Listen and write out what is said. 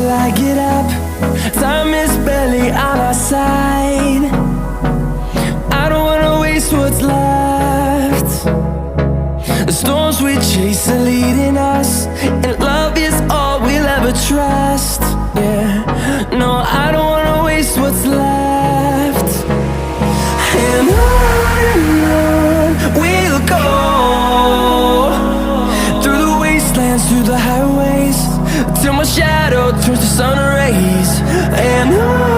till I get up. Time is barely on our side. I don't wanna waste what's left. The storms we chase are leading us, and love is all we'll ever trust. Yeah, no, I don't wanna waste what's left. And on we'll go, through the wastelands, through the highways, till my shadow turns to sun rays. And on